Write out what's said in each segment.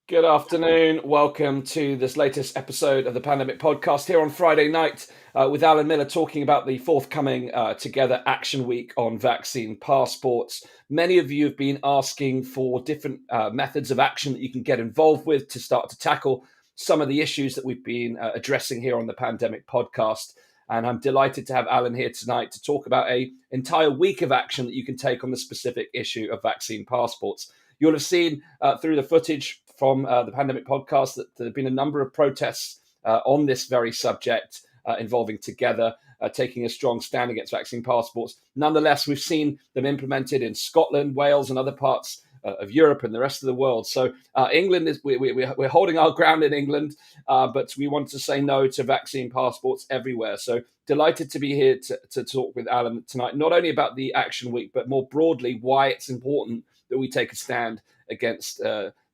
Good afternoon. Welcome to this latest episode of the Pandemic Podcast here on Friday night with Alan Miller talking about the forthcoming Together Action Week on vaccine passports. Many of you have been asking for different methods of action that you can get involved with to start to tackle some of the issues that we've been addressing here on the Pandemic Podcast. And I'm delighted to have Alan here tonight to talk about an entire week of action that you can take on the specific issue of vaccine passports. You'll have seen through the footage from the Pandemic Podcast that there have been a number of protests on this very subject involving Together, taking a strong stand against vaccine passports. Nonetheless, we've seen them implemented in Scotland, Wales, and other parts of Europe and the rest of the world. So England is we're holding our ground in England, but we want to say no to vaccine passports everywhere. So delighted to be here to talk with Alan tonight, not only about the Action Week, but more broadly why it's important that we take a stand against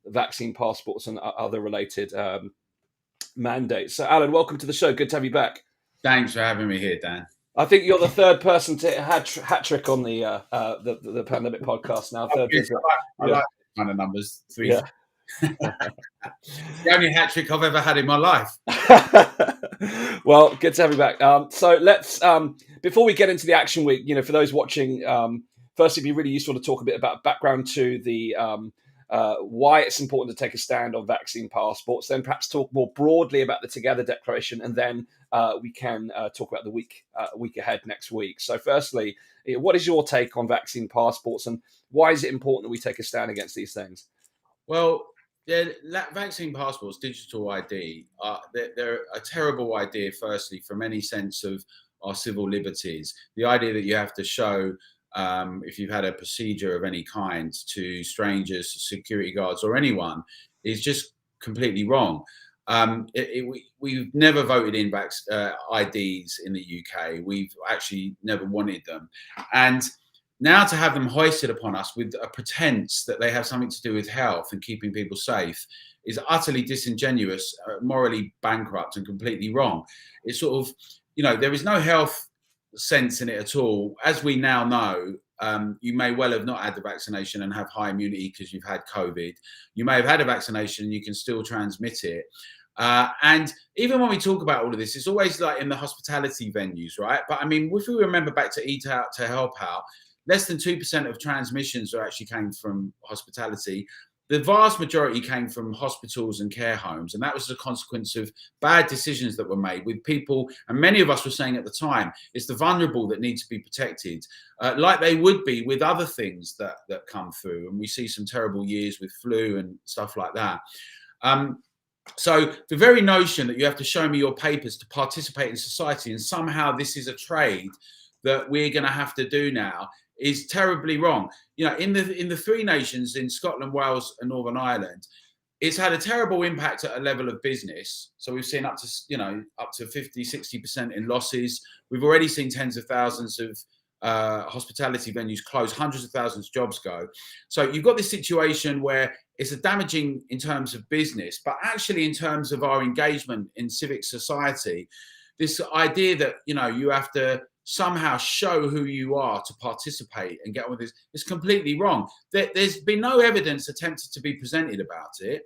vaccine passports and other related mandates. So, Alan, welcome to the show. Good to have you back. Thanks for having me here, Dan. I think you're the third person to hit hat trick on the Pandemic Podcast now. I like these kind of numbers. Three. Yeah. The only hat trick I've ever had in my life. Well, good to have you back. So let's before we get into the Action Week, for those watching, firstly, it'd be really useful to talk a bit about background to the why it's important to take a stand on vaccine passports, then perhaps talk more broadly about the Together Declaration, and then we can talk about the week ahead next week. So firstly, what is your take on vaccine passports, and why is it important that we take a stand against these things? Well, vaccine passports, digital ID, they're a terrible idea, firstly, from any sense of our civil liberties. The idea that you have to show if you've had a procedure of any kind to strangers, security guards, or anyone is just completely wrong. We've never voted in IDs in the UK. We've actually never wanted them. And now to have them hoisted upon us with a pretense that they have something to do with health and keeping people safe is utterly disingenuous, morally bankrupt, and completely wrong. It's sort of, there is no health sense in it at all. As we now know, you may well have not had the vaccination and have high immunity because you've had COVID. You may have had a vaccination and you can still transmit it. And even when we talk about all of this, it's always like in the hospitality venues, right? But I mean, if we remember back to Eat Out to Help Out, less than 2% of transmissions actually came from hospitality. The vast majority came from hospitals and care homes. And that was a consequence of bad decisions that were made with people. And many of us were saying at the time, it's the vulnerable that need to be protected, like they would be with other things that come through. And we see some terrible years with flu and stuff like that. So the very notion that you have to show me your papers to participate in society and somehow this is a trade that we're going to have to do now is terribly wrong. In the three nations, in Scotland, Wales, and Northern Ireland, it's had a terrible impact at a level of business. So we've seen up to 50, 60% in losses. We've already seen tens of thousands of hospitality venues close, hundreds of thousands of jobs go. So you've got this situation where it's damaging in terms of business, but actually in terms of our engagement in civic society, this idea that, you have to somehow show who you are to participate and get on with this is completely wrong. There's been no evidence attempted to be presented about it.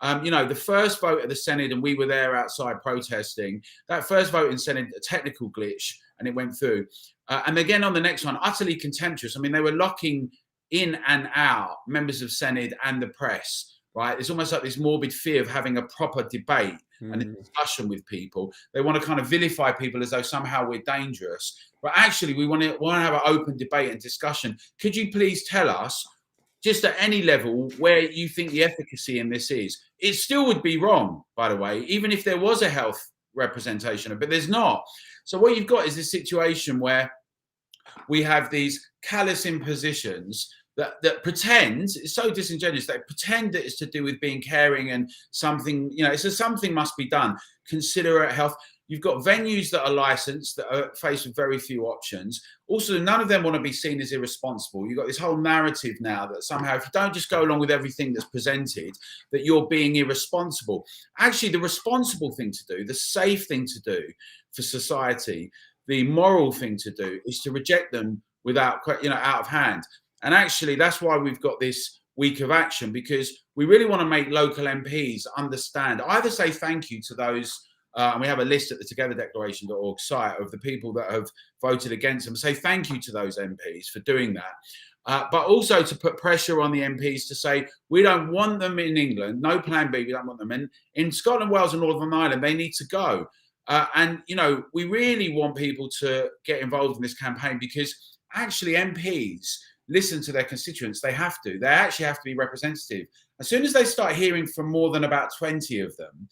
The first vote at the Senate, and we were there outside protesting, that first vote in Senate, a technical glitch, and it went through. And again, on the next one, utterly contemptuous. I mean, they were locking in and out members of Senate and the press, right? It's almost like this morbid fear of having a proper debate and a discussion with people. They want to kind of vilify people as though somehow we're dangerous. But actually, we want to have an open debate and discussion. Could you please tell us, just at any level, where you think the efficacy in this is? It still would be wrong, by the way, even if there was a health representation, but there's not. So what you've got is this situation where we have these callous impositions that pretend, it's so disingenuous, they pretend that it's to do with being caring and something, something must be done. Considerate health. You've got venues that are licensed that are faced with very few options. Also, none of them want to be seen as irresponsible. You've got this whole narrative now that somehow, if you don't just go along with everything that's presented, that you're being irresponsible. Actually, the responsible thing to do, the safe thing to do for society, the moral thing to do is to reject them without, out of hand. And actually, that's why we've got this week of action, because we really want to make local MPs understand, either say thank you to those, and we have a list at the togetherdeclaration.org site of the people that have voted against them, say thank you to those MPs for doing that. But also to put pressure on the MPs to say, we don't want them in England, no plan B, we don't want them in Scotland, Wales and Northern Ireland, they need to go. And, we really want people to get involved in this campaign, because actually MPs listen to their constituents. They actually have to be representative. As soon as they start hearing from more than about 20 of them,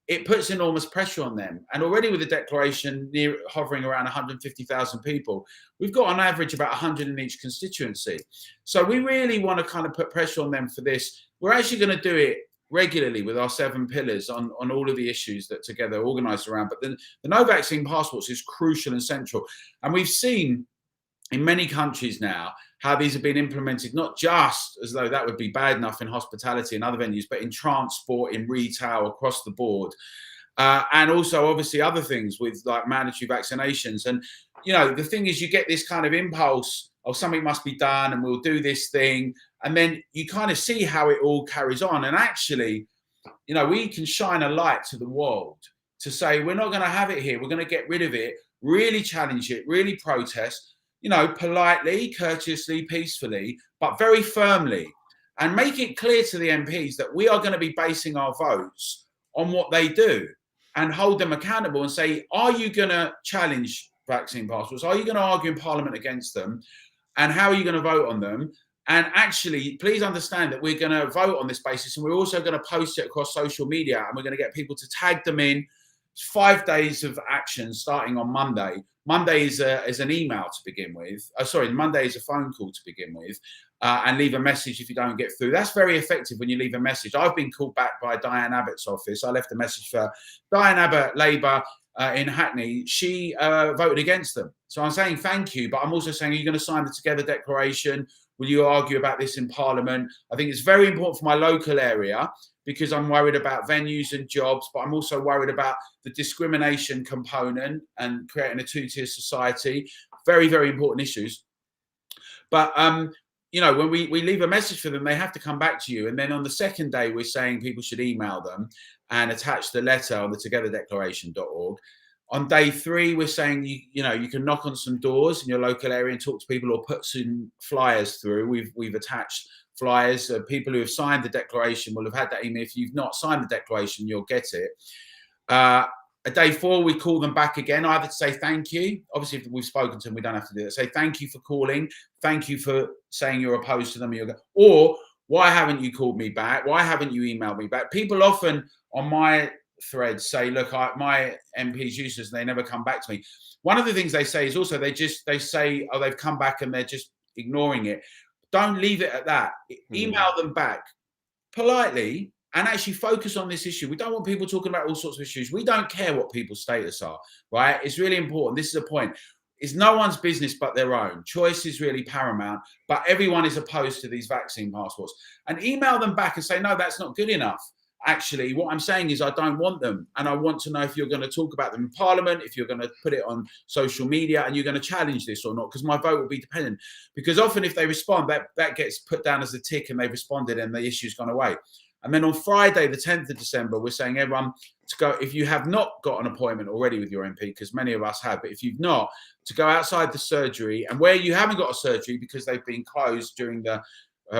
it puts enormous pressure on them. And already with the declaration hovering around 150,000 people, we've got on average about 100 in each constituency. So we really want to kind of put pressure on them for this. We're actually going to do it regularly with our 7 pillars on all of the issues that Together organised around. But the no vaccine passports is crucial and central. And we've seen in many countries now how these have been implemented, not just as though that would be bad enough in hospitality and other venues, but in transport, in retail, across the board. And also obviously other things with like mandatory vaccinations. And, the thing is, you get this kind of impulse of something must be done and we'll do this thing. And then you kind of see how it all carries on. And actually, we can shine a light to the world to say, we're not going to have it here. We're going to get rid of it, really challenge it, really protest, politely, courteously, peacefully, but very firmly, and make it clear to the MPs that we are going to be basing our votes on what they do, and hold them accountable and say, are you going to challenge vaccine passports? Are you going to argue in Parliament against them? And how are you going to vote on them? And actually, please understand that we're going to vote on this basis, and we're also going to post it across social media, and we're going to get people to tag them in. 5 days of action starting on Monday. Monday is an email to begin with. Monday is a phone call to begin with, and leave a message if you don't get through. That's very effective when you leave a message. I've been called back by Diane Abbott's office. I left a message for Diane Abbott, Labour, in Hackney. She voted against them. So I'm saying thank you, but I'm also saying, are you going to sign the Together Declaration? Will you argue about this in Parliament? I think it's very important for my local area, because I'm worried about venues and jobs, but I'm also worried about the discrimination component and creating a 2-tier society. Very, very important issues. But, when we leave a message for them, they have to come back to you. And then on the second day, we're saying people should email them and attach the letter on the togetherdeclaration.org. On day 3, we're saying, you can knock on some doors in your local area and talk to people, or put some flyers through. We've attached flyers. People who have signed the declaration will have had that email. If you've not signed the declaration, you'll get it. At day 4, we call them back again, either to say thank you. Obviously, if we've spoken to them, we don't have to do that. Say thank you for calling. Thank you for saying you're opposed to them. Or why haven't you called me back? Why haven't you emailed me back? People often on my threads say, look, my MP's useless and they never come back to me. One of the things they say is also they say, oh, they've come back and they're just ignoring it. Don't leave it at that. Email them back politely and actually focus on this issue. We don't want people talking about all sorts of issues. We don't care what people's status are, right? It's really important. This is a point. It's no one's business but their own. Choice is really paramount, but everyone is opposed to these vaccine passports. And email them back and say, no, that's not good enough. Actually, what I'm saying is I don't want them. And I want to know if you're going to talk about them in Parliament, if you're going to put it on social media, and you're going to challenge this or not, because my vote will be dependent. Because often if they respond, that gets put down as a tick and they've responded and the issue's gone away. And then on Friday, the 10th of December, we're saying everyone to go, if you have not got an appointment already with your MP, because many of us have, but if you've not, to go outside the surgery, and where you haven't got a surgery because they've been closed during the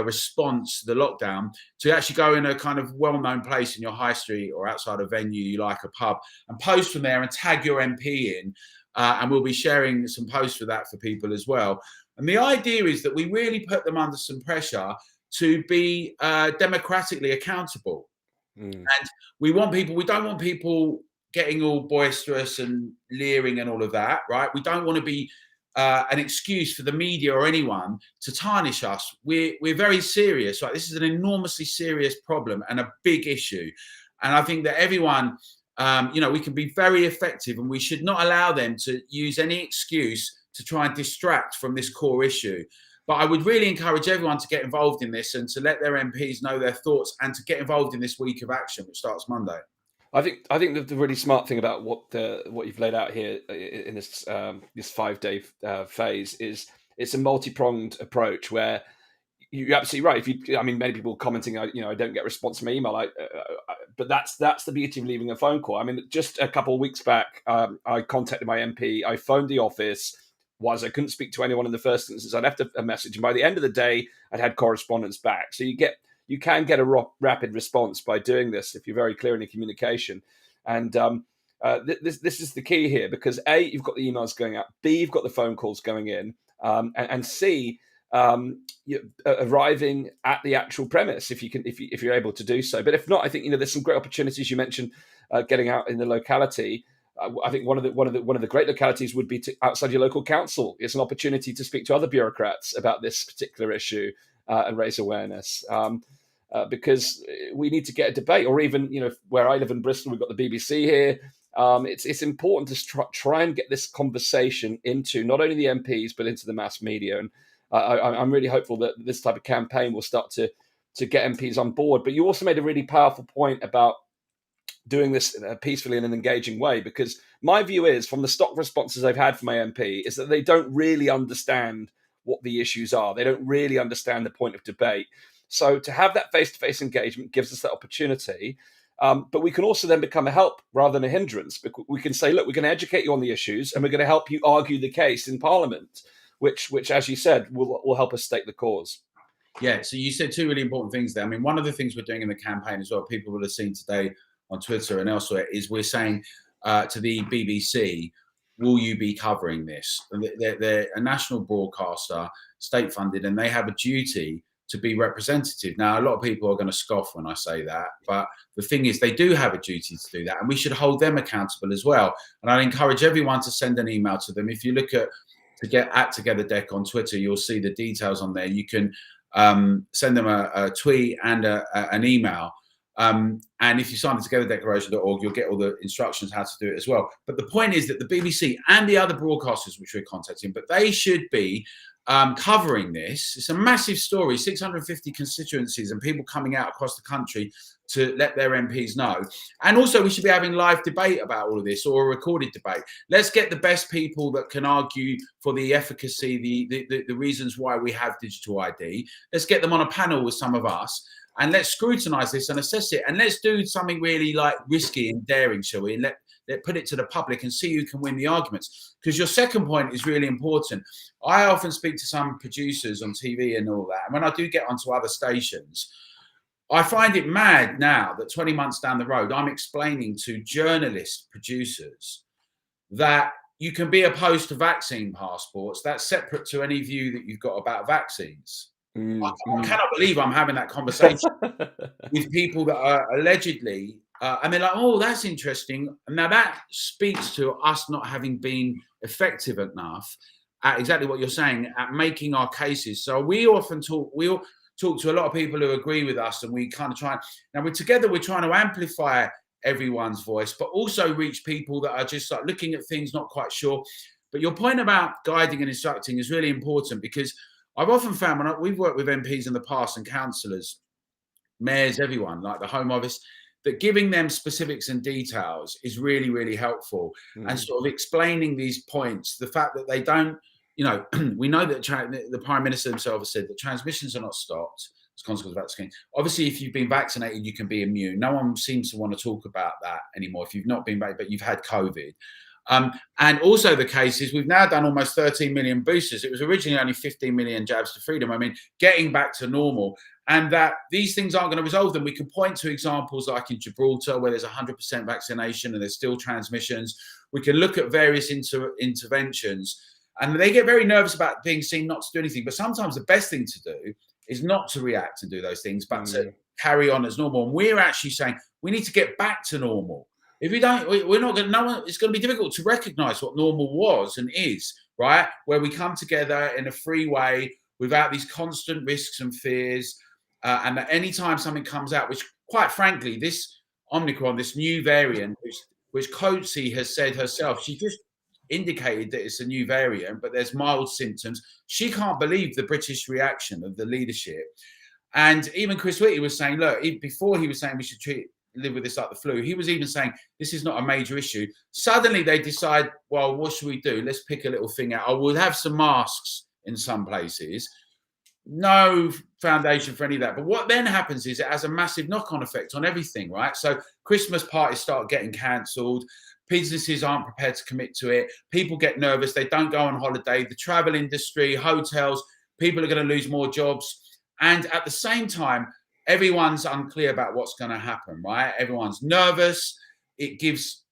response to the lockdown, to actually go in a kind of well-known place in your high street or outside a venue you like, a pub, and post from there and tag your MP in. And we'll be sharing some posts for that for people as well. And the idea is that we really put them under some pressure to be democratically accountable. And we don't want people getting all boisterous and leering and all of that, right? We don't want to be an excuse for the media or anyone to tarnish us. We're very serious, right? This is an enormously serious problem and a big issue. And I think that everyone, we can be very effective, and we should not allow them to use any excuse to try and distract from this core issue. But I would really encourage everyone to get involved in this and to let their MPs know their thoughts, and to get involved in this week of action, which starts Monday. I think the really smart thing about what you've laid out here in this 5-day phase is it's a multi-pronged approach where you're absolutely right. I mean, many people commenting, I don't get a response from my email. But that's the beauty of leaving a phone call. I mean, just a couple of weeks back, I contacted my MP. I phoned the office. I couldn't speak to anyone in the first instance. I left a message, and by the end of the day, I'd had correspondence back. So you can get a rapid response by doing this if you're very clear in your communication. And this is the key here, because A, you've got the emails going out, B, you've got the phone calls going in, and C, arriving at the actual premise if you're able to do so. But if not, I think there's some great opportunities. You mentioned getting out in the locality. I think one of the great localities would be outside your local council. It's an opportunity to speak to other bureaucrats about this particular issue and raise awareness. Because we need to get a debate, or even where I live in Bristol, we've got the BBC here. It's important to try and get this conversation into not only the MPs but into the mass media. And I'm really hopeful that this type of campaign will start to get MPs on board. But you also made a really powerful point about doing this peacefully in an engaging way, because my view is, from the stock responses I've had from my MP, is that they don't really understand what the issues are. They don't really understand the point of debate. So to have that face-to-face engagement gives us that opportunity. But we can also then become a help rather than a hindrance. We can say, look, we're going to educate you on the issues, and we're going to help you argue the case in Parliament, which as you said, will help us stake the cause. Yeah, so you said two really important things there. I mean, one of the things we're doing in the campaign as well, people will have seen today on Twitter and elsewhere, is we're saying to the BBC, will you be covering this? They're a national broadcaster, state funded, and they have a duty to be representative. Now, a lot of people are going to scoff when I say that, but the thing is, they do have a duty to do that, and we should hold them accountable as well. And I'd encourage everyone to send an email to them. If you look at Together Deck on Twitter, you'll see the details on there. You can send them a tweet and an email. And if you sign the togetherdeclaration.org, you'll get all the instructions how to do it as well. But the point is that the BBC and the other broadcasters which we're contacting, but they should be covering this. It's a massive story, 650 constituencies and people coming out across the country to let their MPs know. And also we should be having live debate about all of this, or a recorded debate. Let's get the best people that can argue for the efficacy, the reasons why we have digital ID. Let's get them on a panel with some of us, and let's scrutinize this and assess it. And let's do something really like risky and daring, shall we? And let put it to the public and see who can win the arguments. Because your second point is really important. I often speak to some producers on TV and all that. And when I do get onto other stations, I find it mad now that 20 months down the road, I'm explaining to journalist producers that you can be opposed to vaccine passports. That's separate to any view that you've got about vaccines. I cannot believe I'm having that conversation with people that are allegedly, and they're like, oh, that's interesting. Now that speaks to us not having been effective enough at exactly what you're saying, at making our cases. So we often talk to a lot of people who agree with us, and we kind of try. Now we're trying to amplify everyone's voice, but also reach people that are just like looking at things, not quite sure. But your point about guiding and instructing is really important, because I've often found we've worked with MPs in the past and councillors, mayors, everyone, like the Home Office, that giving them specifics and details is really, really helpful. And sort of explaining these points, the fact that they don't, we know that the Prime Minister himself has said that transmissions are not stopped as a consequence of vaccine. Obviously, if you've been vaccinated, you can be immune. No one seems to want to talk about that anymore. If you've not been vaccinated, but you've had COVID. And also the case is we've now done almost 13 million boosters. It was originally only 15 million jabs to freedom. I mean, getting back to normal, and that these things aren't going to resolve them. We can point to examples like in Gibraltar, where there's 100% vaccination and there's still transmissions. We can look at various interventions, and they get very nervous about being seen not to do anything. But sometimes the best thing to do is not to react and do those things, but to carry on as normal. And we're actually saying we need to get back to normal. If we don't, we're not going to, it's going to be difficult to recognize what normal was and is, right? Where we come together in a free way without these constant risks and fears. And that any time something comes out, which quite frankly, this Omicron, this new variant, which Coetzee has said herself, she just indicated that it's a new variant, but there's mild symptoms. She can't believe the British reaction of the leadership. And even Chris Whitty was saying, look, before he was saying we should live with this like the flu, he was even saying this is not a major issue. Suddenly they decide, well, what should we do? Let's pick a little thing out. We'll have some masks in some places. No foundation for any of that. But what then happens is it has a massive knock-on effect on everything, right? So Christmas parties start getting cancelled. Businesses aren't prepared to commit to it. People get nervous. They don't go on holiday. The travel industry, hotels, people are going to lose more jobs. And at the same time, everyone's unclear about what's going to happen, right? Everyone's nervous. It gives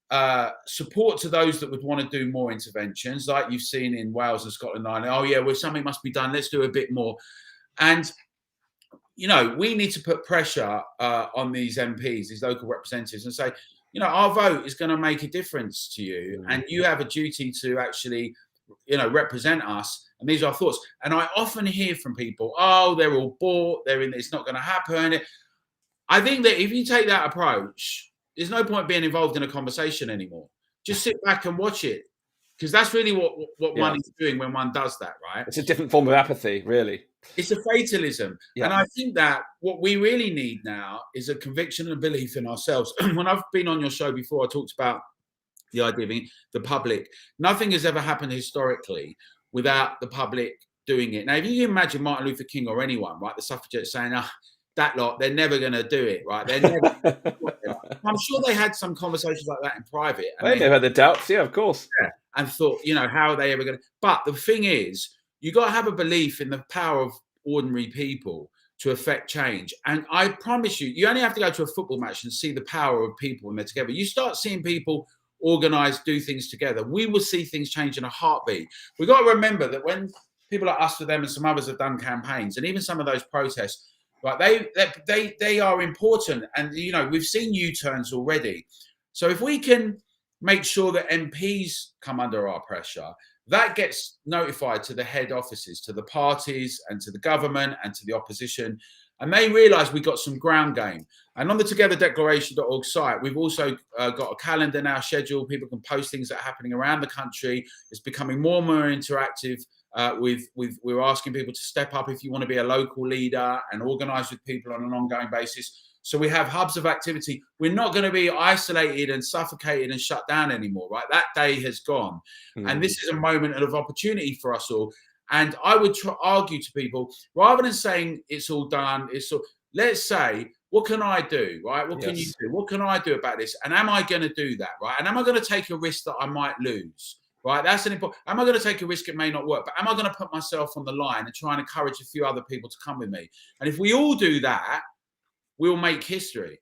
support to those that would want to do more interventions, like you've seen in Wales and Scotland Island. Oh, yeah, well, something must be done. Let's do a bit more. And we need to put pressure on these MPs, these local representatives, and say, our vote is going to make a difference to you, and you have a duty to actually, represent us. And these are our thoughts. And I often hear from people, oh, they're all bought. It's not going to happen. I think that if you take that approach, there's no point being involved in a conversation anymore. Just sit back and watch it. Because that's really what one is doing when one does that, right? It's a different form of apathy, really. It's a fatalism. Yeah. And I think that what we really need now is a conviction and a belief in ourselves. When I've been on your show before, I talked about the idea of the public. Nothing has ever happened historically without the public doing it. Now, if you imagine Martin Luther King or anyone, right, the suffragettes saying, that lot, they're never going to do it, right? They're never. I'm sure they had some conversations like that in private. And they had the doubts, yeah, of course. Yeah, and thought, how are they ever going to? But the thing is, you got to have a belief in the power of ordinary people to affect change. And I promise you only have to go to a football match and see the power of people when they're together. You start seeing people organize, do things together. We will see things change in a heartbeat. We've got to remember that when people like us, for them, and some others have done campaigns, and even some of those protests, right? They are important, and we've seen U-turns already. So if we can make sure that MPs come under our pressure, that gets notified to the head offices, to the parties, and to the government, and to the opposition, and they realise we got some ground game. And on the togetherdeclaration.org site, we've also got a calendar now scheduled. People can post things that are happening around the country. It's becoming more and more interactive. We're asking people to step up if you want to be a local leader and organise with people on an ongoing basis. So we have hubs of activity. We're not going to be isolated and suffocated and shut down anymore, right? That day has gone. And this is a moment of opportunity for us all. And I would argue to people, rather than saying it's all done, let's say, what can I do, right? What can you do? What can I do about this? And am I going to do that, right? And am I going to take a risk that I might lose? Right, that's an important. Am I going to take a risk? It may not work, but am I going to put myself on the line and try and encourage a few other people to come with me? And if we all do that, we'll make history.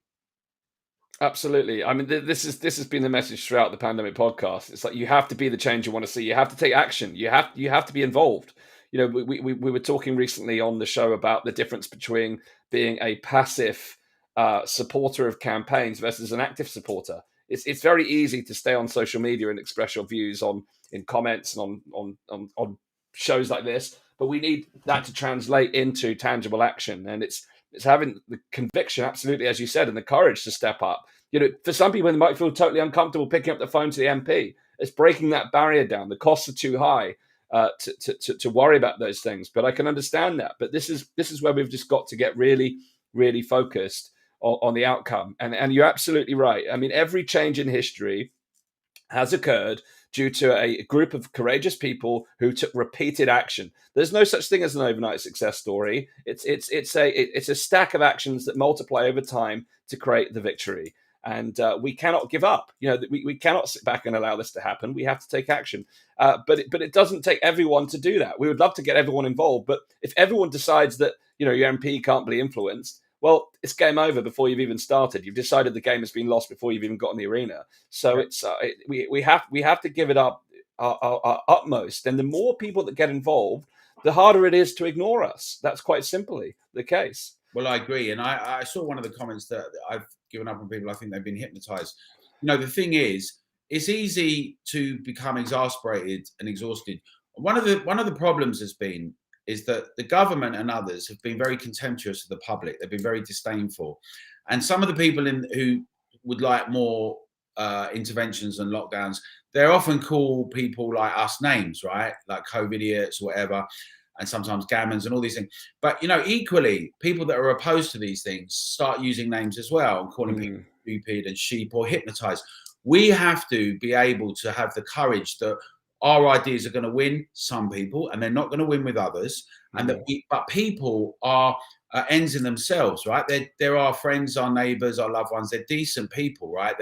Absolutely. I mean, this has been the message throughout the pandemic podcast. It's like you have to be the change you want to see. You have to take action. You have to be involved. We were talking recently on the show about the difference between being a passive supporter of campaigns versus an active supporter. It's very easy to stay on social media and express your views in comments and on shows like this, but we need that to translate into tangible action. And it's having the conviction, absolutely, as you said, and the courage to step up. For some people, they might feel totally uncomfortable picking up the phone to the MP. It's breaking that barrier down. The costs are too high to worry about those things. But I can understand that. But this is where we've just got to get really, really focused on the outcome. And you're absolutely right. I mean, every change in history has occurred due to a group of courageous people who took repeated action. There's no such thing as an overnight success story. It's a stack of actions that multiply over time to create the victory. And we cannot give up. We cannot sit back and allow this to happen. We have to take action. But it doesn't take everyone to do that. We would love to get everyone involved, but if everyone decides that your MP can't be influenced, well, it's game over before you've even started. You've decided the game has been lost before you've even got in the arena. So we have to give it up our utmost. And the more people that get involved, the harder it is to ignore us. That's quite simply the case. Well, I agree. And I saw one of the comments that I've given up on people. I think they've been hypnotized. The thing is, it's easy to become exasperated and exhausted. One of the problems is that the government and others have been very contemptuous of the public. They've been very disdainful. And some of the people who would like more interventions and lockdowns, they're often call people like us names, right? Like COVID idiots or whatever, and sometimes gammons and all these things. But, equally, people that are opposed to these things start using names as well and calling people stupid and sheep or hypnotized. We have to be able to have the courage that our ideas are going to win some people and they're not going to win with others. And but people are ends in themselves, right? They're our friends, our neighbours, our loved ones. They're decent people, right?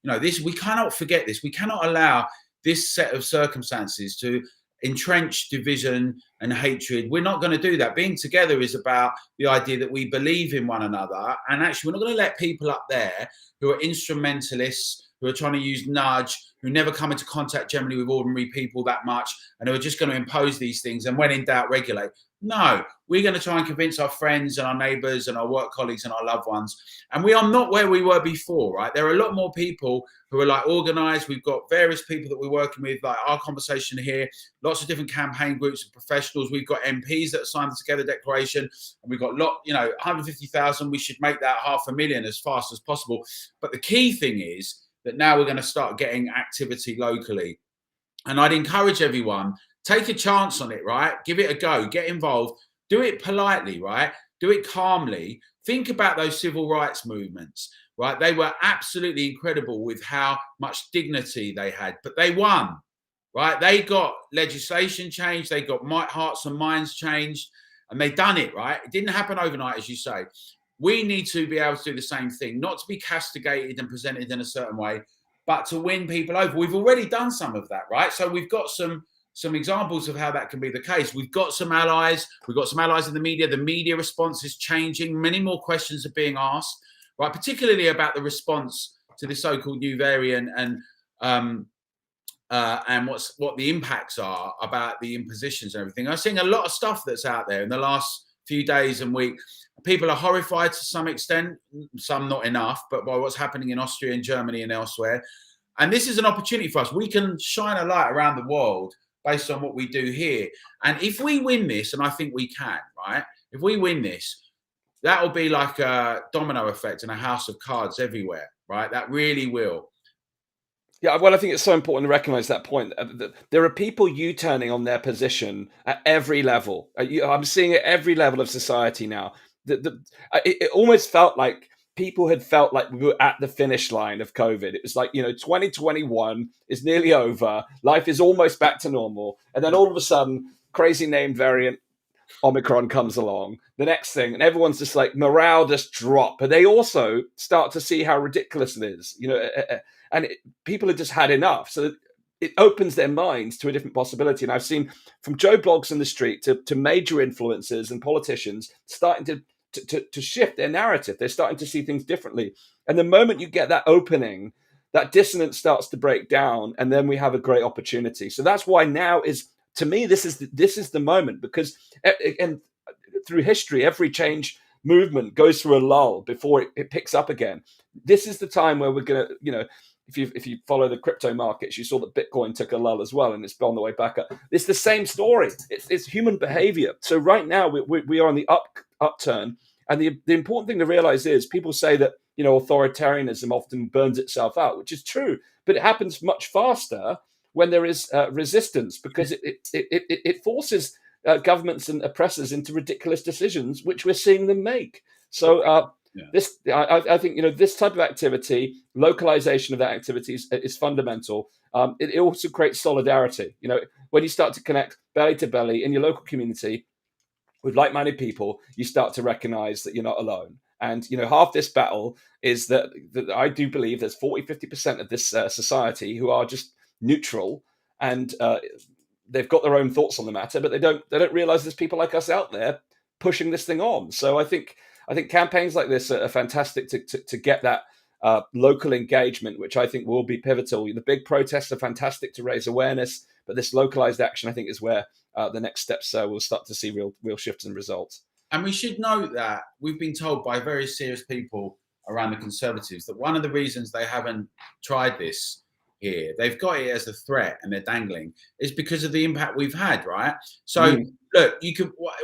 We cannot forget this. We cannot allow this set of circumstances to entrench division and hatred. We're not going to do that. Being together is about the idea that we believe in one another. And actually, we're not going to let people up there who are instrumentalists, who are trying to use nudge, who never come into contact generally with ordinary people that much, and who are just going to impose these things and when in doubt, regulate. No, we're going to try and convince our friends and our neighbours and our work colleagues and our loved ones. And we are not where we were before, right? There are a lot more people who are like organised. We've got various people that we're working with, like our conversation here, lots of different campaign groups of professionals. We've got MPs that signed the Together Declaration, and we've got 150,000. We should make that 500,000 as fast as possible. But the key thing is that now we're going to start getting activity locally. And I'd encourage everyone, take a chance on it, right? Give it a go, get involved, do it politely, right? Do it calmly. Think about those civil rights movements, right? They were absolutely incredible with how much dignity they had, but they won, right? They got legislation changed, they got hearts and minds changed, and they done it, right? It didn't happen overnight, as you say. We need to be able to do the same thing, not to be castigated and presented in a certain way, but to win people over. We've already done some of that, right? So we've got some examples of how that can be the case. We've got some allies. We've got some allies in the media. The media response is changing. Many more questions are being asked, right? Particularly about the response to the so-called new variant and what the impacts are about the impositions and everything. I'm seeing a lot of stuff that's out there in the last few days and week. People are horrified to some extent, some not enough, but by what's happening in Austria and Germany and elsewhere. And this is an opportunity for us. We can shine a light around the world based on what we do here. And if we win this, and I think we can, right? If we win this, that will be like a domino effect and a house of cards everywhere, right? That really will. Yeah, well, I think it's so important to recognize that point. There are people U-turning on their position at every level. I'm seeing it at every level of society now. It almost felt like people had felt like we were at the finish line of COVID. It was like, 2021 is nearly over. Life is almost back to normal. And then all of a sudden, crazy named variant Omicron comes along. The next thing, and everyone's just like, morale just drop. But they also start to see how ridiculous it is, people have just had enough. So it opens their minds to a different possibility. And I've seen from Joe Blogs in the street to major influencers and politicians starting to shift their narrative. They're starting to see things differently. And the moment you get that opening, that dissonance starts to break down, and then we have a great opportunity. So that's why now is, to me, this is the moment, because and through history, every change movement goes through a lull before it picks up again. This is the time where we're going to, if you follow the crypto markets, you saw that Bitcoin took a lull as well, and it's on the way back up. It's the same story. It's human behavior. So right now we are on the upturn, and the important thing to realize is people say that authoritarianism often burns itself out, which is true, but it happens much faster when there is resistance, because it forces governments and oppressors into ridiculous decisions, which we're seeing them make. So I think this type of activity, localization of that activity is fundamental. It also creates solidarity. When you start to connect belly to belly in your local community with like-minded people, you start to recognize that you're not alone. And half this battle is that I do believe there's 40-50% of this society who are just neutral, and they've got their own thoughts on the matter, but they don't realize there's people like us out there pushing this thing on. So I think campaigns like this are fantastic to get that local engagement, which I think will be pivotal. The big protests are fantastic to raise awareness, but this localized action, I think, is where the next steps we'll start to see real shifts and results. And we should note that we've been told by very serious people around the Conservatives that one of the reasons they haven't tried this here, they've got it as a threat and they're dangling, is because of the impact we've had, right? So look,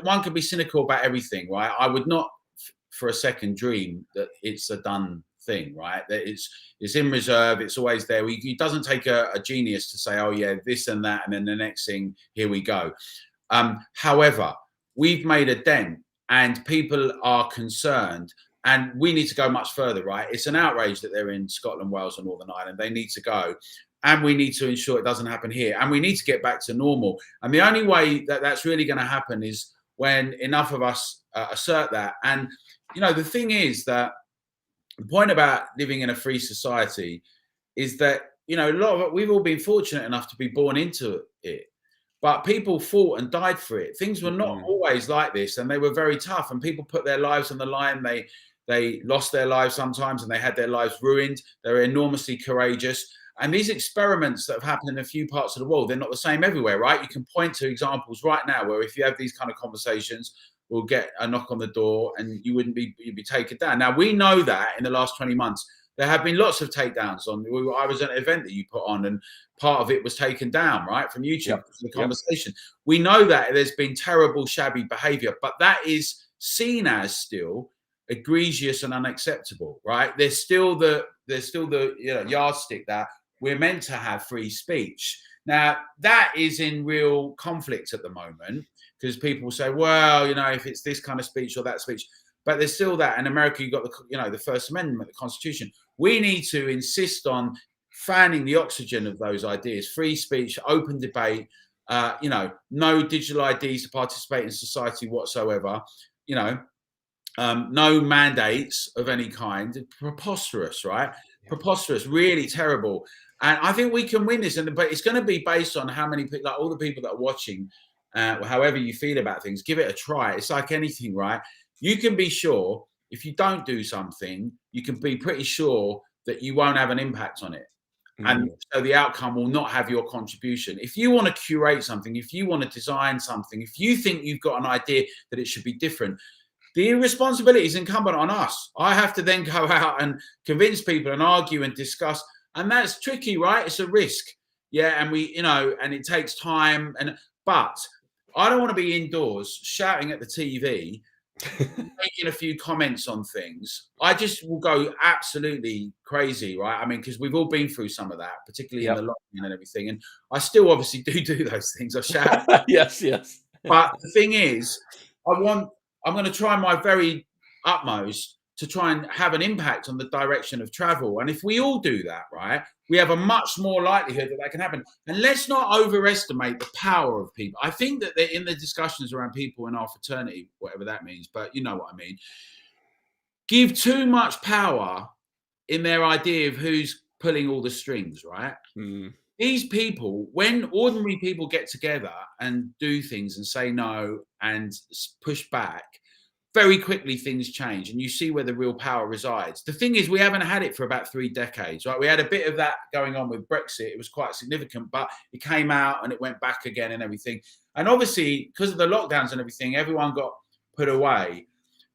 one could be cynical about everything, right? I would not for a second dream that it's a done thing, right? That it's in reserve, it's always there. It doesn't take a genius to say, oh yeah, this and that, and then the next thing, here we go. However, we've made a dent and people are concerned, and we need to go much further, right? It's an outrage that they're in Scotland, Wales and Northern Ireland. They need to go, and we need to ensure it doesn't happen here, and we need to get back to normal. And the only way that that's really going to happen is when enough of us assert that. And the thing is that the point about living in a free society is that a lot of it, we've all been fortunate enough to be born into it, but people fought and died for it. Things were not always like this, and they were very tough, and people put their lives on the line. They lost their lives sometimes, and they had their lives ruined. They were enormously courageous. And these experiments that have happened in a few parts of the world, they're not the same everywhere, right? You can point to examples right now where if you have these kind of conversations, we'll get a knock on the door and you'd be taken down. Now, we know that in the last 20 months, there have been lots of takedowns on. I was at an event that you put on, and part of it was taken down, right, from YouTube. Yep. The conversation. Yep. We know that there's been terrible, shabby behaviour, but that is seen as still egregious and unacceptable, right? There's still the yardstick that we're meant to have free speech. Now, that is in real conflict at the moment because people say, well, if it's this kind of speech or that speech, but there's still that. In America, you've got the First Amendment, the Constitution. We need to insist on fanning the oxygen of those ideas, free speech, open debate, no digital IDs to participate in society whatsoever, no mandates of any kind. Preposterous, right? Yeah. Preposterous, really terrible. And I think we can win this, but it's going to be based on how many people, like all the people that are watching, however you feel about things, give it a try. It's like anything, right? You can be sure if you don't do something, you can be pretty sure that you won't have an impact on it. And so the outcome will not have your contribution. If you want to curate something, if you want to design something, if you think you've got an idea that it should be different, the responsibility is incumbent on us. I have to then go out and convince people and argue and discuss. And that's tricky, right? It's a risk. Yeah. And and it takes time. But I don't want to be indoors shouting at the TV, making a few comments on things. I just will go absolutely crazy, right? I mean, because we've all been through some of that, particularly in the lockdown and everything. And I still obviously do those things. I shout. Yes. But the thing is, I'm going to try my very utmost to try and have an impact on the direction of travel. And if we all do that, right, we have a much more likelihood that can happen. And let's not overestimate the power of people. I think that in the discussions around people in our fraternity, whatever that means, but you know what I mean, give too much power in their idea of who's pulling all the strings, right? These people, when ordinary people get together and do things and say no and push back, very quickly things change and you see where the real power resides. The thing is, we haven't had it for about 3 decades, right? We had a bit of that going on with Brexit. It was quite significant, but it came out and it went back again and everything. And obviously, because of the lockdowns and everything, everyone got put away.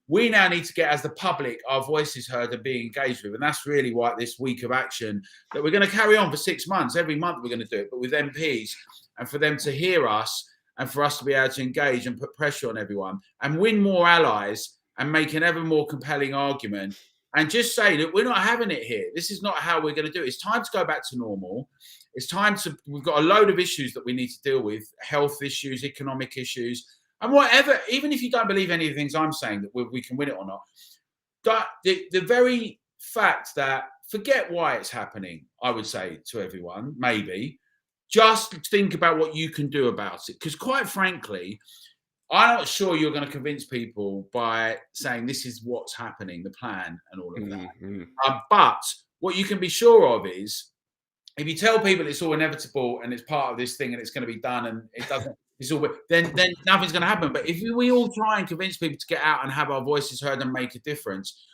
We now need to get, as the public, our voices heard and being engaged with. And that's really why this week of action that we're going to carry on for 6 months. Every month we're going to do it, but with MPs, and for them to hear us and for us to be able to engage and put pressure on everyone and win more allies and make an ever more compelling argument and just say that we're not having it here. This is not how we're going to do it. It's time to go back to normal. It's time we've got a load of issues that we need to deal with, health issues, economic issues, and whatever, even if you don't believe any of the things I'm saying that we can win it or not, the very fact that, forget why it's happening, I would say to everyone, maybe, just think about what you can do about it. Because quite frankly, I'm not sure you're going to convince people by saying this is what's happening, the plan and all of that. But what you can be sure of is, if you tell people it's all inevitable and it's part of this thing and it's going to be done and it doesn't, then nothing's going to happen. But if we all try and convince people to get out and have our voices heard and make a difference,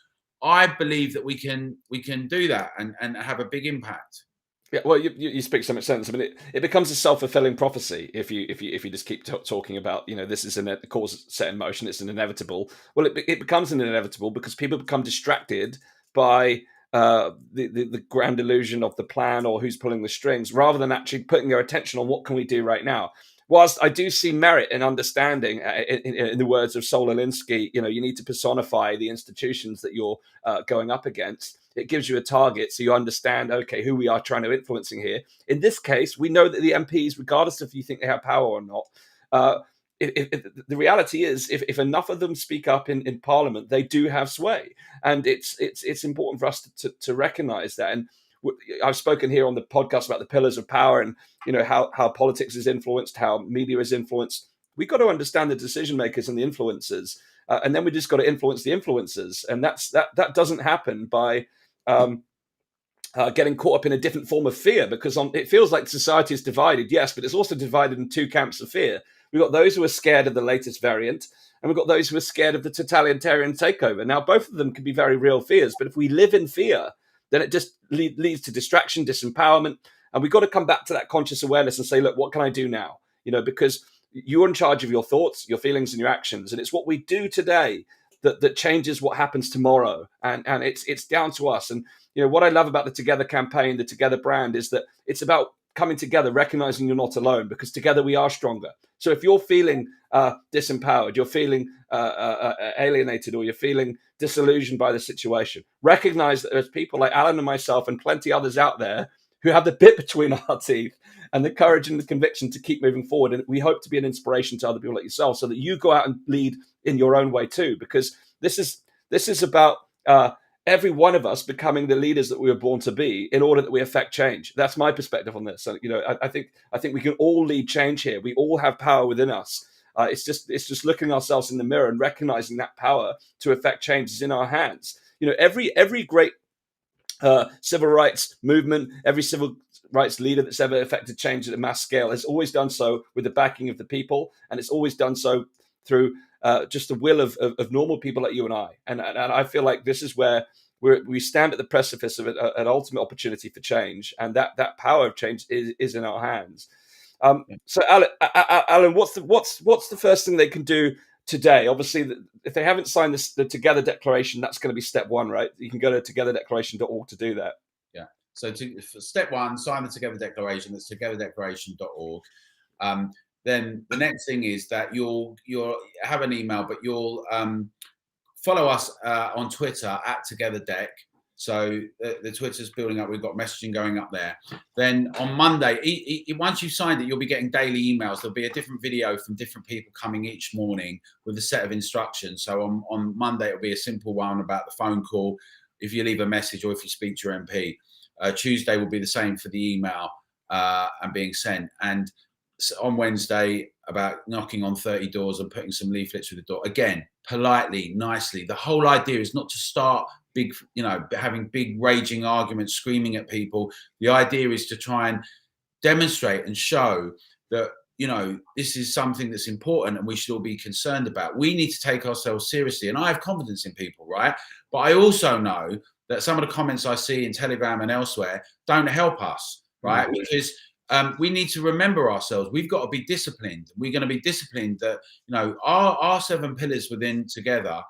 I believe that we can do that and have a big impact. Yeah, well, you speak so much sense. I mean, it becomes a self-fulfilling prophecy if you just keep talking about, this is a cause set in motion, it's an inevitable. Well, it becomes an inevitable because people become distracted by the grand illusion of the plan or who's pulling the strings, rather than actually putting their attention on what can we do right now. Whilst I do see merit in understanding, in the words of Saul Alinsky, you need to personify the institutions that you're going up against. It gives you a target, so you understand, okay, who we are trying to influencing here. In this case, we know that the MPs, regardless if you think they have power or not, if the reality is, if enough of them speak up in Parliament, they do have sway, and it's important for us to recognise that. And I've spoken here on the podcast about the pillars of power and how politics is influenced, how media is influenced. We've got to understand the decision makers and the influencers. and then we just got to influence the influencers, and that doesn't happen by getting caught up in a different form of fear, because it feels like society is divided, yes, but it's also divided in two camps of fear. We've got those who are scared of the latest variant, and we've got those who are scared of the totalitarian takeover. Now, both of them can be very real fears, but if we live in fear, then it just leads to distraction, disempowerment, and we've got to come back to that conscious awareness and say, look, what can I do now? Because you're in charge of your thoughts, your feelings, and your actions, and it's what we do today that changes what happens tomorrow, and it's down to us. And what I love about the Together campaign, the Together brand, is that it's about coming together, recognizing you're not alone, because together we are stronger. So if you're feeling disempowered, you're feeling alienated, or you're feeling disillusioned by the situation, recognize that there's people like Alan and myself and plenty others out there who have the bit between our teeth and the courage and the conviction to keep moving forward. And we hope to be an inspiration to other people like yourself, so that you go out and lead in your own way too, because this is about every one of us becoming the leaders that we were born to be, in order that we affect change. That's my perspective on this. So, I think we can all lead change here. We all have power within us. It's just looking ourselves in the mirror and recognizing that power to affect change is in our hands. Every great civil rights movement, every civil rights leader that's ever affected change at a mass scale has always done so with the backing of the people, and it's always done so through just the will of normal people like you and I. And I feel like this is where we stand at the precipice of an ultimate opportunity for change, and that power of change is in our hands. So, Alan, what's the first thing they can do today? Obviously, if they haven't signed the Together Declaration, that's going to be step one, right? You can go to togetherdeclaration.org to do that. Yeah. So for step one, sign the Together Declaration. That's togetherdeclaration.org. Then the next thing is that you'll have an email, but you'll follow us on Twitter at TogetherDec. So the Twitter's building up. We've got messaging going up there. Then on Monday, once you've signed it, you'll be getting daily emails. There'll be a different video from different people coming each morning with a set of instructions. So on Monday, it'll be a simple one about the phone call, if you leave a message or if you speak to your MP. Tuesday will be the same for the email and being sent. And on Wednesday, about knocking on 30 doors and putting some leaflets through the door. Again, politely, nicely. The whole idea is not to start big, having big raging arguments, screaming at people. The idea is to try and demonstrate and show that, this is something that's important and we should all be concerned about. We need to take ourselves seriously. And I have confidence in people, right? But I also know that some of the comments I see in Telegram and elsewhere don't help us, right? Mm-hmm. Because we need to remember ourselves. We've got to be disciplined. We're going to be disciplined that, our 7 pillars within Together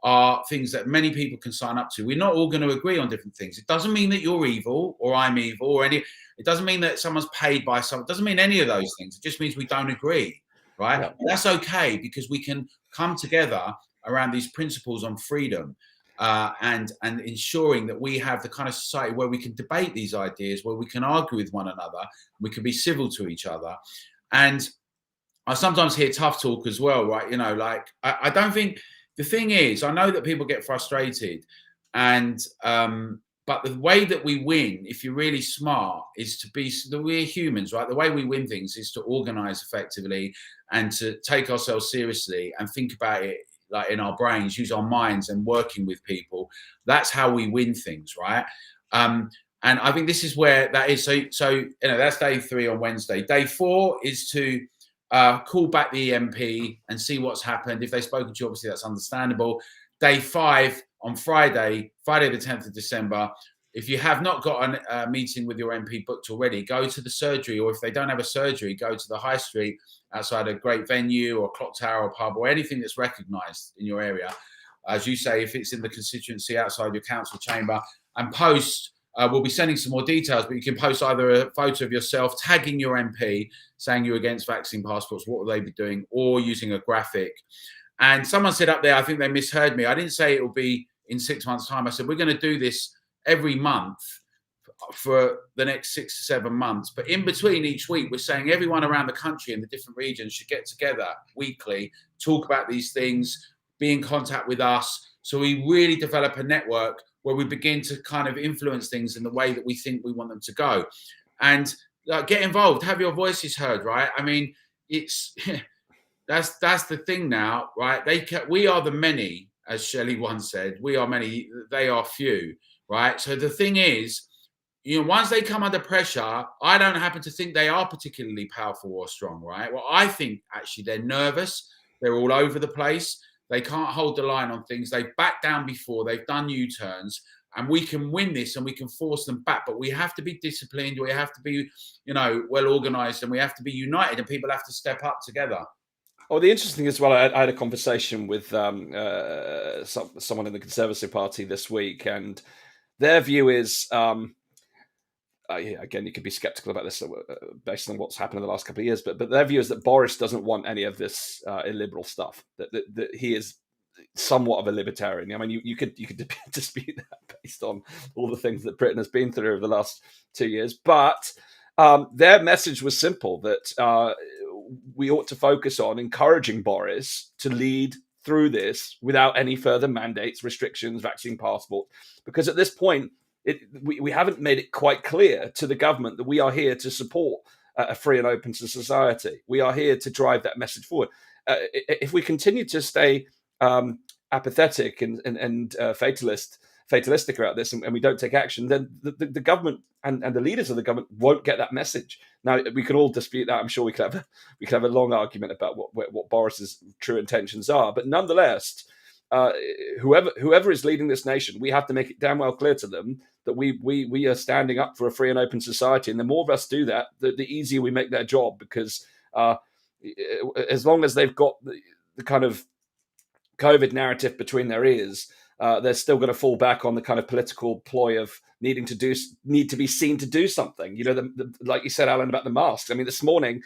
are things that many people can sign up to. We're not all going to agree on different things. It doesn't mean that you're evil or I'm evil or it doesn't mean that someone's paid by someone. It doesn't mean any of those things. It just means we don't agree, right? Yeah. That's okay, because we can come together around these principles on freedom and ensuring that we have the kind of society where we can debate these ideas, where we can argue with one another, we can be civil to each other. And I sometimes hear tough talk as well, right? I don't think, the thing is, I know that people get frustrated, and but the way that we win, if you're really smart, is we're humans, right? The way we win things is to organize effectively and to take ourselves seriously and think about it like in our brains, use our minds and working with people. That's how we win things, right? And I think this is where that is. So that's day 3 on Wednesday. Day 4 is to call back the EMP and see what's happened. If they've spoken to you, obviously that's understandable. Day 5 on Friday the 10th of December. If you have not got a meeting with your MP booked already, go to the surgery, or if they don't have a surgery, go to the high street outside a great venue or clock tower or pub or anything that's recognised in your area. As you say, if it's in the constituency outside your council chamber, and post. We'll be sending some more details, but you can post either a photo of yourself tagging your MP, saying you're against vaccine passports, what will they be doing, or using a graphic. And someone said up there, I think they misheard me. I didn't say it will be in 6 months' time. I said, we're going to do this every month for the next 6 to 7 months. But in between each week, we're saying everyone around the country in the different regions should get together weekly, talk about these things, be in contact with us. So we really develop a network where we begin to kind of influence things in the way that we think we want them to go. And get involved, have your voices heard, right? I mean, it's That's the thing now, right? We are the many, as Shelley once said. We are many, they are few, right? So the thing is, once they come under pressure, I don't happen to think they are particularly powerful or strong, right? Well, I think actually they're nervous. They're all over the place. They can't hold the line on things. They've backed down before. They've done U-turns. And we can win this and we can force them back. But we have to be disciplined. We have to be, well organized, and we have to be united, and people have to step up together. Oh, the interesting thing as well, I had a conversation with someone in the Conservative Party this week, and their view is, again, you could be sceptical about this based on what's happened in the last couple of years, but their view is that Boris doesn't want any of this illiberal stuff, that he is somewhat of a libertarian. I mean, you could dispute that based on all the things that Britain has been through over the last 2 years, but their message was simple, that we ought to focus on encouraging Boris to lead through this without any further mandates, restrictions, vaccine passport, because at this point, we haven't made it quite clear to the government that we are here to support a free and open society. We are here to drive that message forward. If we continue to stay apathetic and fatalistic about this, and we don't take action, then the government and the leaders of the government won't get that message. Now, we could all dispute that. I'm sure we could have a long argument about what Boris's true intentions are, but nonetheless, whoever is leading this nation, we have to make it damn well clear to them that we are standing up for a free and open society. And the more of us do that, the easier we make their job, because as long as they've got the kind of COVID narrative between their ears, they're still going to fall back on the kind of political ploy of need to be seen to do something. Like you said, Alan, about the masks. I mean, this morning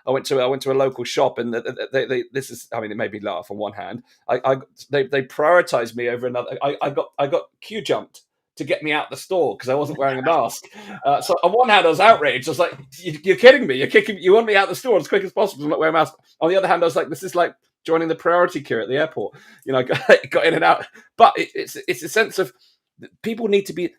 I went to a local shop, and this is, I mean, it made me laugh on one hand. They prioritized me over another. I got queue jumped to get me out the store because I wasn't wearing a mask. So on one hand, I was outraged. I was like, "You're kidding me! You want me out the store as quick as possible? I'm not wearing a mask." On the other hand, I was like, "This is like joining the priority queue at the airport." Got in and out. But it's a sense of people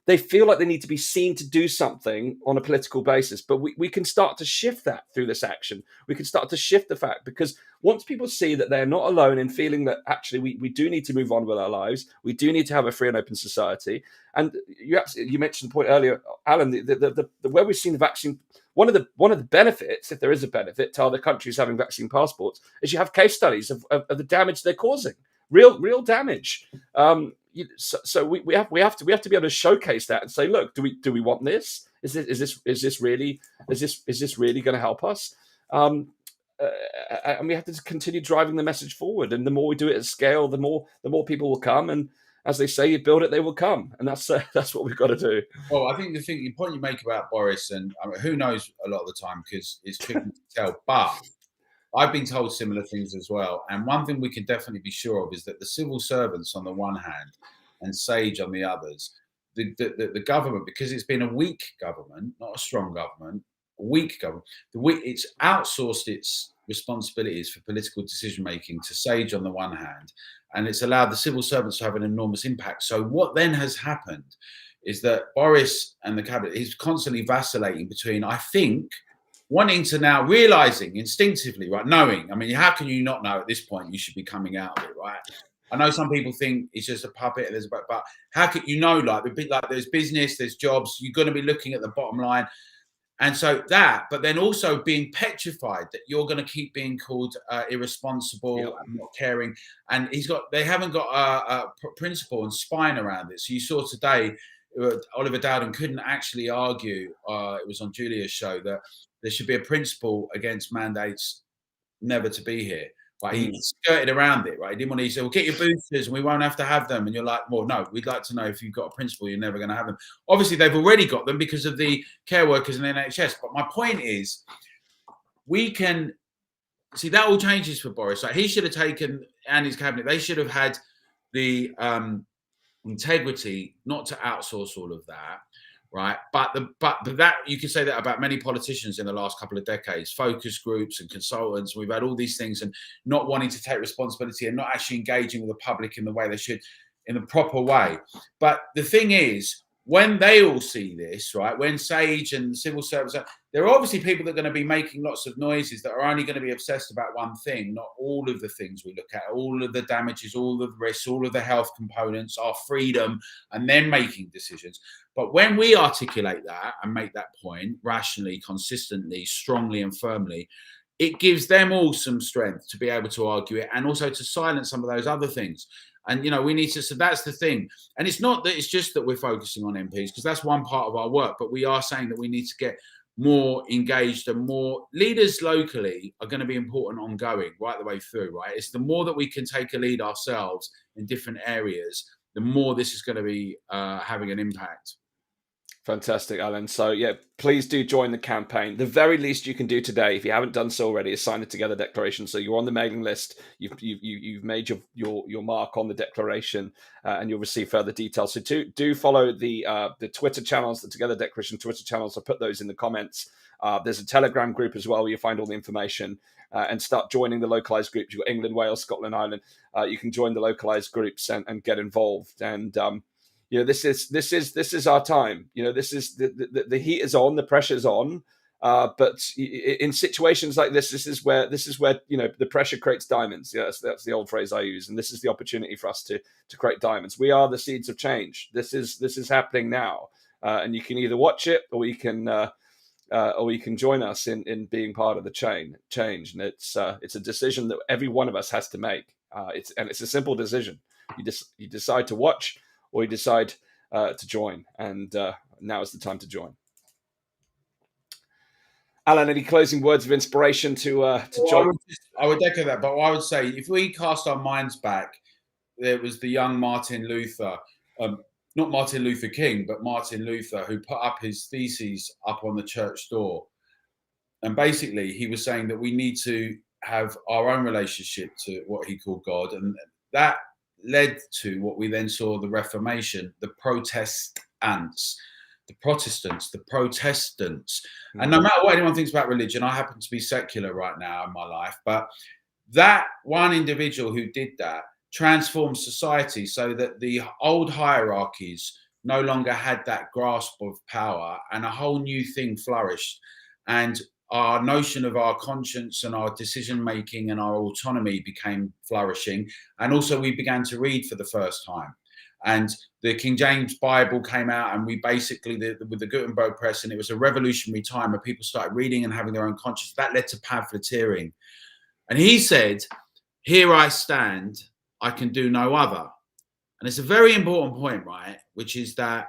they feel like they need to be seen to do something on a political basis, but we can start to shift that through this action. We can start to shift the fact, because once people see that they're not alone in feeling that actually we do need to move on with our lives, we do need to have a free and open society. And you mentioned the point earlier, Alan, the where we've seen the vaccine, one of the benefits, if there is a benefit to other countries having vaccine passports, is you have case studies of the damage they're causing, real damage. So we have to be able to showcase that and say, look, do we want this? Is this really going to help us? And we have to continue driving the message forward. And the more we do it at scale, the more people will come. And as they say, you build it, they will come. And that's what we've got to do. Well, I think the point you make about Boris, and I mean, who knows a lot of the time, because it's tricky to tell, but I've been told similar things as well. And one thing we can definitely be sure of is that the civil servants on the one hand and Sage on the others, the government, because it's been a weak government, not a strong government, a weak government, it's outsourced its responsibilities for political decision making to Sage on the one hand, and it's allowed the civil servants to have an enormous impact. So what then has happened is that Boris and the cabinet is constantly vacillating between, I think, wanting to now realizing instinctively, right, knowing, I mean, how can you not know at this point you should be coming out of it, right? I know some people think it's just a puppet, but how can you know, like there's business, there's jobs, you're going to be looking at the bottom line. And so that, but then also being petrified that you're going to keep being called irresponsible and not caring. And they haven't got a principle and spine around it. So you saw today, Oliver Dowden couldn't actually argue, it was on Julia's show, that there should be a principle against mandates never to be here. Right? He skirted around it, right? He didn't want to say, well, get your boosters and we won't have to have them. And you're like, well, no, we'd like to know if you've got a principle, you're never going to have them. Obviously, they've already got them because of the care workers and the NHS. But my point is, we can see that all changes for Boris. Like, he should have taken, and his cabinet, they should have had the integrity not to outsource all of that. Right. But that, you can say that about many politicians in the last couple of decades, focus groups and consultants. We've had all these things and not wanting to take responsibility and not actually engaging with the public in the way they should, in the proper way. But the thing is, when they all see this, right, when Sage and civil service, there are obviously people that are going to be making lots of noises that are only going to be obsessed about one thing, not all of the things we look at, all of the damages, all of the risks, all of the health components, our freedom, and then making decisions. But when we articulate that and make that point rationally, consistently, strongly, and firmly, it gives them all some strength to be able to argue it and also to silence some of those other things. And, we need to, so that's the thing. And it's not that it's just that we're focusing on MPs, because that's one part of our work, but we are saying that we need to get more engaged, and more leaders locally are going to be important ongoing right the way through, right? It's the more that we can take a lead ourselves in different areas, the more this is going to be having an impact. Fantastic, Alan. So yeah, please do join the campaign. The very least you can do today, if you haven't done so already, is sign the Together Declaration. So you're on the mailing list. You've made your mark on the declaration, and you'll receive further details. So do follow the Twitter channels, the Together Declaration Twitter channels. I'll put those in the comments. There's a Telegram group as well where you find all the information, and start joining the localized groups. You've got England, Wales, Scotland, Ireland. You can join the localized groups and get involved. And this is our time. This is the heat is on, the pressure's on. But in situations like this is where the pressure creates diamonds. That's the old phrase I use, and this is the opportunity for us to create diamonds. We are the seeds of change. This is happening now, and you can either watch it or you can join us in being part of the change. And it's a decision that every one of us has to make. It's a simple decision. You decide to watch, or you decide to join, and now is the time to join. Alan, any closing words of inspiration to join? I would echo that, but I would say, if we cast our minds back, there was the young Martin Luther, not Martin Luther King, but Martin Luther, who put up his theses up on the church door. And basically, he was saying that we need to have our own relationship to what he called God. And that led to what we then saw, the Reformation, the Protestants, the Protestants, the Protestants. Mm-hmm. And no matter what anyone thinks about religion, I happen to be secular right now in my life, but that one individual who did that transformed society so that the old hierarchies no longer had that grasp of power, and a whole new thing flourished. And our notion of our conscience and our decision making and our autonomy became flourishing. And also we began to read for the first time. And the King James Bible came out, and we basically, with the Gutenberg press, and it was a revolutionary time where people started reading and having their own conscience. That led to pamphleteering. And he said, "Here I stand, I can do no other." And it's a very important point, right? Which is that,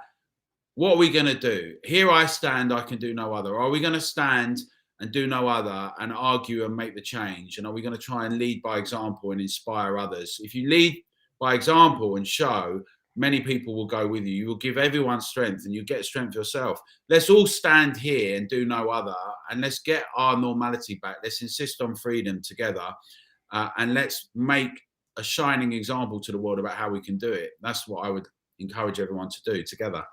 what are we going to do? Here I stand, I can do no other. Are we going to stand and do no other and argue and make the change? And are we going to try and lead by example and inspire others? If you lead by example and show, many people will go with you. You will give everyone strength, and you get strength yourself. Let's all stand here and do no other, and let's get our normality back. Let's insist on freedom together, and let's make a shining example to the world about how we can do it. That's what I would encourage everyone to do together.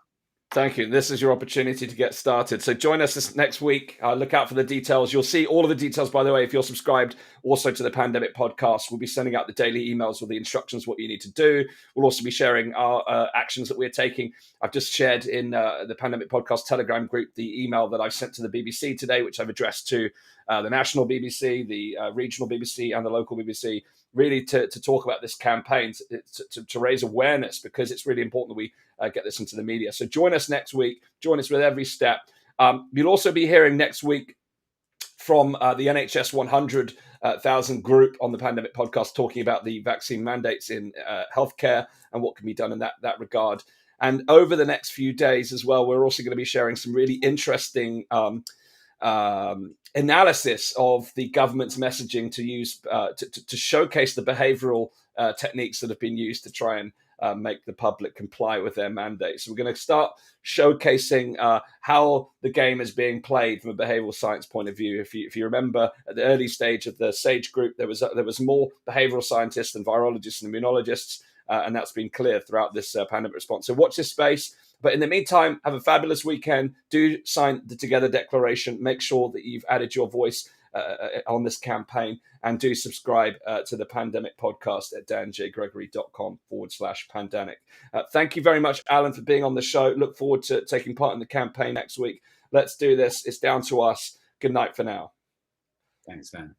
Thank you. This is your opportunity to get started. So join us this next week. Look out for the details. You'll see all of the details, by the way, if you're subscribed also to the Pandemic Podcast. We'll be sending out the daily emails with the instructions, what you need to do. We'll also be sharing our actions that we're taking. I've just shared in the Pandemic Podcast Telegram group the email that I've sent to the BBC today, which I've addressed to the national BBC, the regional BBC, and the local BBC, really to talk about this campaign, to raise awareness, because it's really important that we get this into the media. So join us next week. Join us with every step. You'll also be hearing next week from the NHS 100,000 group on the Pandemic Podcast, talking about the vaccine mandates in healthcare and what can be done in that regard. And over the next few days as well, we're also going to be sharing some really interesting analysis of the government's messaging to use to showcase the behavioral techniques that have been used to try and make the public comply with their mandates. So we're going to start showcasing how the game is being played from a behavioral science point of view. If you remember, at the early stage of the SAGE group, there was more behavioral scientists and virologists and immunologists, and that's been clear throughout this pandemic response. So watch this space. But in the meantime, have a fabulous weekend. Do sign the Together Declaration. Make sure that you've added your voice on this campaign. And do subscribe to the Pandemic Podcast at danjgregory.com/pandemic. Thank you very much, Alan, for being on the show. Look forward to taking part in the campaign next week. Let's do this. It's down to us. Good night for now. Thanks, Dan.